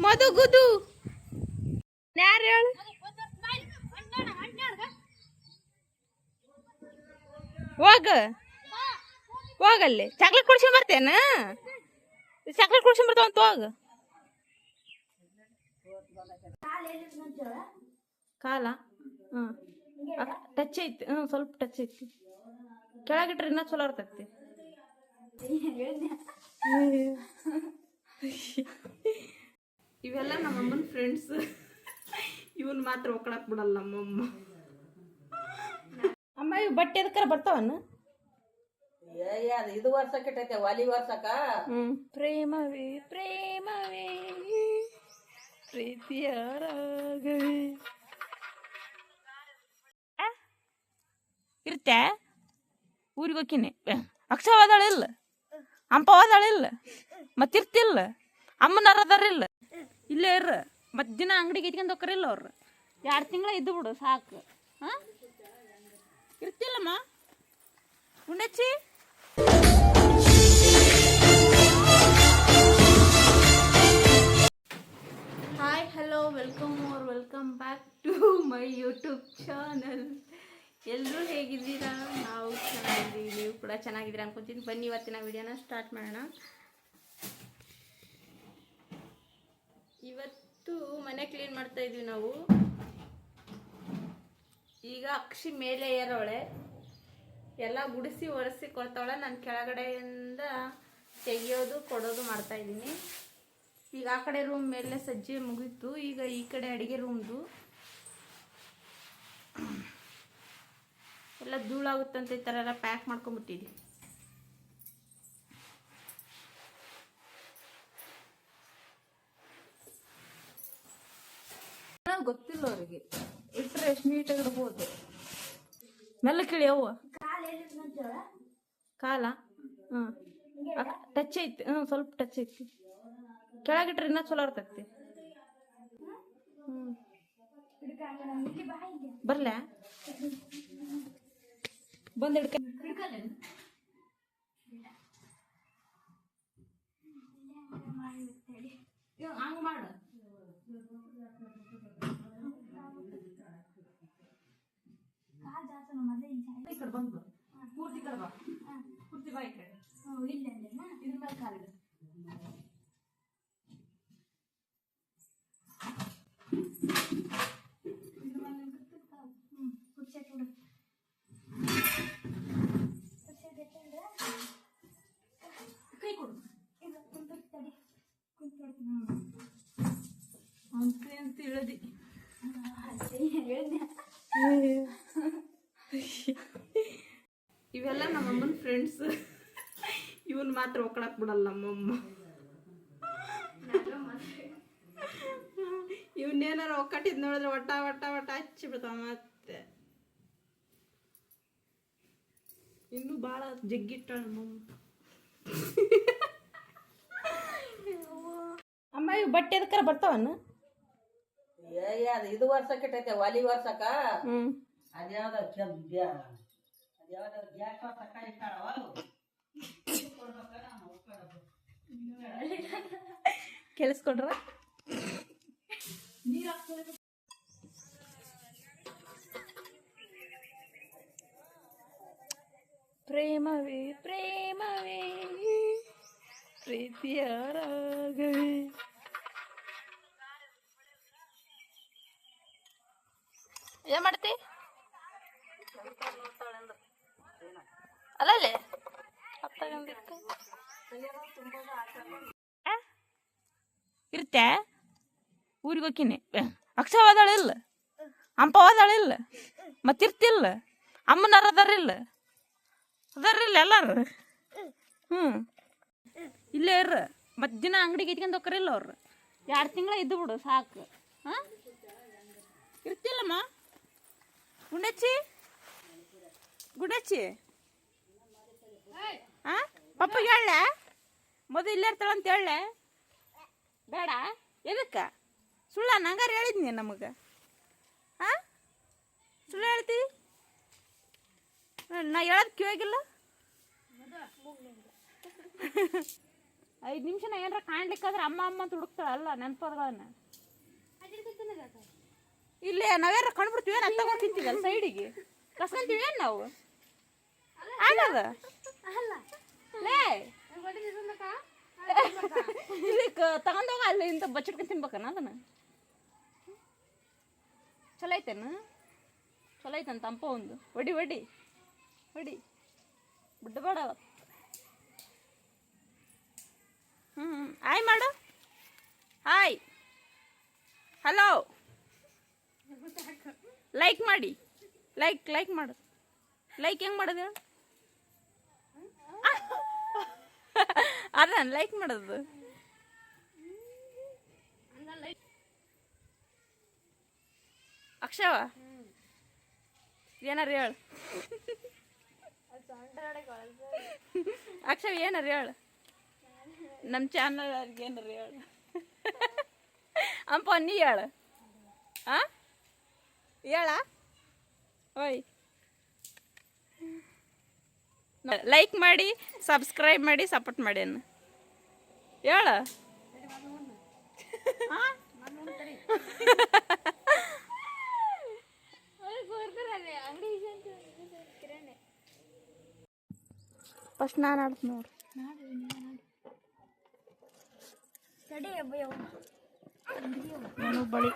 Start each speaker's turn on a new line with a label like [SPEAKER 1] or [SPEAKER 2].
[SPEAKER 1] ಮದುಗುದು ಯಾರು ಹೇಳು ಹೋಗ ಹೋಗಲ್ಲಿ ಚಾಕ್ಲೇಟ್ ಕುಡ್ಸ್ಕೊಂಡ್ ಬರ್ತೇನ ಚಾಕ್ಲೇಟ್ ಕುಡ್ಸ್ಕೊಂಡ್ ಬರ್ತಾವಂತ ಹೋಗ ಕಾಲ ಟಚ್ ಐತಿ ಸ್ವಲ್ಪ ಟಚ್ ಐತಿ ಕೆಳಗಿಟ್ರೆ ಇನ್ನೂ ಚಲೋ ಇರ್ತೈತಿ ಇವೆಲ್ಲ ನಮ್ಮಮ್ಮನ ಫ್ರೆಂಡ್ಸ್ ಇವನ್ ಮಾತ್ರ ಒಕ್ಕಳಕ್ ಬಿಡಲ್ಲ ನಮ್ಮಮ್ಮ ಅಮ್ಮ ಇವ್ ಬಟ್ಟೆ ಅದಕ್ಕಾರ ಬರ್ತಾವನ್ನ
[SPEAKER 2] ಇದು ವರ್ಷಕ್ಕೆ ವಾಲಿ ವರ್ಷಕ್ಕ
[SPEAKER 1] ಪ್ರೇಮವೇ ಪ್ರೇಮವೇ ಪ್ರೀತಿಯ ರಾಗವೇ ಇರ್ತೆ ಊರಿಗೆ ಹೋಗಿನಿ ಅಕ್ಷವಾದಳಿಲ್ಲ ಅಂಪವಾದಳಿಲ್ಲ ಮತ್ತಿರ್ತಿಲ್ಲ ಅಮ್ಮನರದಾರಿಲ್ಲ ಇಲ್ಲೇ ಇರ್ರ ಮತ್ ದಿನ ಅಂಗಡಿಗೆ ಇಟ್ಕೊಂಡು ಹೋಗ್ಕರಿಲ್ಲ ಅವ್ರು 2 ತಿಂಗಳ ಇದ್ದು ಬಿಡು ಸಾಕು ಹಾಂ ಇರ್ತಿಲ್ಲಮ್ಮ ಉಣ್ಣಚ್ಚಿ hi hello welcome back to my YouTube channel. ಎಲ್ಲರೂ ಹೇಗಿದ್ದೀರಾ? ನಾವು ಚೆನ್ನಾಗಿದ್ದೀವಿ, ನೀವು ಕೂಡ ಚೆನ್ನಾಗಿದ್ದೀರಾ ಅನ್ಕೊತೀನಿ. ಬನ್ನಿ ಇವತ್ತಿನ ವಿಡಿಯೋನ ಸ್ಟಾರ್ಟ್ ಮಾಡೋಣ. ಇವತ್ತು ಮನೆ ಕ್ಲೀನ್ ಮಾಡ್ತಾ ಇದ್ವಿ ನಾವು. ಈಗ ಅಕ್ಷಿ ಮೇಲೆ ಏರೋಳೆ, ಎಲ್ಲ ಗುಡಿಸಿ ಒರೆಸಿ ಕೊಡ್ತಾವಳೆ. ನಾನು ಕೆಳಗಡೆಯಿಂದ ತೆಗಿಯೋದು ಕೊಡೋದು ಮಾಡ್ತಾ ಇದ್ದೀನಿ. ಈಗ ಆ ಕಡೆ ರೂಮ್ ಮೇಲೆ ಸಜ್ಜೆ ಮುಗೀತು. ಈಗ ಈ ಕಡೆ ಅಡುಗೆ ರೂಮ್ದು ಎಲ್ಲ ಧೂಳಾಗುತ್ತಂತ ಈ ಥರ ಎಲ್ಲ ಪ್ಯಾಕ್ ಮಾಡ್ಕೊಂಡ್ಬಿಟ್ಟಿದ್ವಿ. ಗೊತ್ತಿಲ್ಲ ಅವರಿಗೆ, ಇಟ್ಟರೆ ಎಷ್ಟು ನೀಟಾಗಿ ಇಡ್ಬೋದು. ಮೆಲ್ಲ ಕೇಳಿ ಅವ್ವ ಕಾಲ ಟಚ್ ಐತಿ, ಸ್ವಲ್ಪ ಟಚ್ ಐತಿ. ಕೆಳಗಿಟ್ರೆ ಇನ್ನೂ ಚಲೋ ಇರ್ತೈತಿ. ಬರ್ಲ ಬಂದ್ ಹಿಡ್ಕ ಹಂಗ ಮಾಡ. ಈ ಕಡೆ ಬಂದು ಪೂರ್ತಿ ಕಡೆ ಬಾ, ಪೂರ್ತಿ ಬಾ ಈ ಕಡೆ. ಇದ್ರ ಮೇಲೆ ಕಾಲಿಡು. ಕೈ ಕೊಡು ಅಂತ ಹೇಳದಿ. ಇವೆಲ್ಲ ನಮ್ಮಮ್ಮನ ಫ್ರೆಂಡ್ಸ್. ಇವನ್ ಮಾತ್ರ ಒಕ್ಕಳಕ್ ಬಿಡಲ್ಲ ನಮ್ಮಮ್ಮ. ಇವನ್ನೇನಾರ ಒಕ್ಕಟ್ಟಿದ್ ನೋಡಿದ್ರೆ ಒಟ್ಟ ಒಟ್ಟ ಒಟ್ಟ ಹಚ್ಚಿ ಬಿಡ್ತಾವ. ಮತ್ತೆ ಇನ್ನೂ ಭಾಳ ಜಗ್ಗಿಟ್ಟಾಳ ನಮ್ಮಮ್ಮ. ಅಮ್ಮ ಇವ್ ಬಟ್ಟೆ ಅದಕ್ಕಾರ ಬರ್ತಾವನ್ನ
[SPEAKER 2] ಇದು ವರ್ಷಕ್ಕೆ ವಾಲಿ ವರ್ಷಕ್ಕ ಅದ್ಯಾವ್ದ ಗ್ಯಾಸ್ ವರ್ಷಕ್ಕ ಇಟ್ಟಾಳವ.
[SPEAKER 1] ಕೇಳಿಸ್ಕೊಂಡ್ರ? ಪ್ರೇಮವೇ ಪ್ರೇಮವೇ ಪ್ರೀತಿಯ ರಾಗವೇ. ಏನ್ ಮಾಡ್ತಿ? ಅಲ್ಲೇ ಇರ್ತೆ ಊರಿಗೆ ಹೋಗಿನಿ ಅಕ್ಷವಾದಳಿಲ್ಲ ಅಂಪವಾದಳಿಲ್ಲ ಮತ್ತಿರ್ತಿಲ್ಲ ಅಮ್ಮನರದಾರಿಲ್ಲ ಅದಾರಿಲ್ಲ ಎಲ್ಲಾರು. ಇಲ್ಲೇ ಇರ್ರ ಮತ್ ದಿನ ಅಂಗಡಿಗೆ ಇಟ್ಕೊಂಡು ಹೋಗ್ಕರಿಲ್ಲ ಅವ್ರು. 2 ತಿಂಗಳ ಇದ್ದು ಬಿಡು ಸಾಕು. ಹಾಂ ಇರ್ತಿಲ್ಲಮ್ಮ ಗುಂಡಚ್ಚಿ ಗುಂಡಚ್ಚಿ. ಹಾಂ ಪಪ್ಪಗೆ ಹೇಳ ಮೊದಲು ಇಲ್ಲೇ ಇರ್ತಾಳಂತ ಹೇಳ. ಬೇಡ ಎದಕ್ಕೆ ಸುಳ್ಳ ನಂಗಾರು ಹೇಳಿದ್ನಿ ನಮಗೆ. ಹಾಂ ಸುಳ್ಳು ಹೇಳ್ತಿ? ನಾ ಹೇಳೋದು ಕಿವಾಗಿಲ್ಲ. 5 ನಿಮಿಷ ಏನಾರ ಕಾಣ್ಲಿಕ್ಕಾದ್ರೆ ಅಮ್ಮ ಅಮ್ಮ ಅಂತ ಹುಡುಕ್ತಾಳಲ್ಲ ನೆನಪದಗಳನ್ನ. ಇಲ್ಲೇ ನಾವ್ಯಾರ ಕಂಡ್ಬಿಡ್ತೀವಿ ಏನು ತಗೊಂಡು ತಿಂತೀವಲ್ಲ ಸೈಡಿಗೆ ಕಸ್ಕೊಂತೀವಿ ಏನು ನಾವು ಆಗದ ಲೇ ಇದಕ್ಕೆ ತಗೊಂಡೋಗ ಅಲ್ಲಿ ಇಂಥ ಬಚ್ಚಿಟ್ಕೊಂಡು ತಿನ್ಬೇಕನ ಅದನ್ನ. ಚಲೋ ಐತೇನು? ಚಲೋ ಐತಂತ ತಂಪ ಒಂದು ಹೊಡಿ ಹೊಡಿ ಹೊಡಿ ಬಿಡ್ಬೇಡ. ಹಾಯ್ ಮಾಡು. ಹಾಯ್ ಹಲೋ ಲೈಕ್ ಮಾಡಿ. ಲೈಕ್ ಮಾಡು. ಲೈಕ್ ಹೆಂಗೆ ಮಾಡೋದು ಹೇಳು? ಅದನ್ನ ಲೈಕ್ ಮಾಡೋದು. ಅಕ್ಷವ ಏನಾರ ಹೇಳು. ಅಕ್ಷವ ಏನಾರ ಹೇಳು ನಮ್ಮ ಚಾನಲ್ ಅವ್ರಿಗೆ ಏನಾರ ಹೇಳು. ಅಪ್ಪ ನೀ ಹೇಳು. ಹಾಂ ಹೇಳ ಓಯ್. ಲೈಕ್ ಮಾಡಿ ಸಬ್ಸ್ಕ್ರೈಬ್ ಮಾಡಿ ಸಪೋರ್ಟ್ ಮಾಡಿ ಅನ್ನ ಹೇಳ. ಫಸ್ಟ್ ನಾನು ಆಡ್ತೀನಿ ನೋಡು. ನನಗೆ ಬಳಿ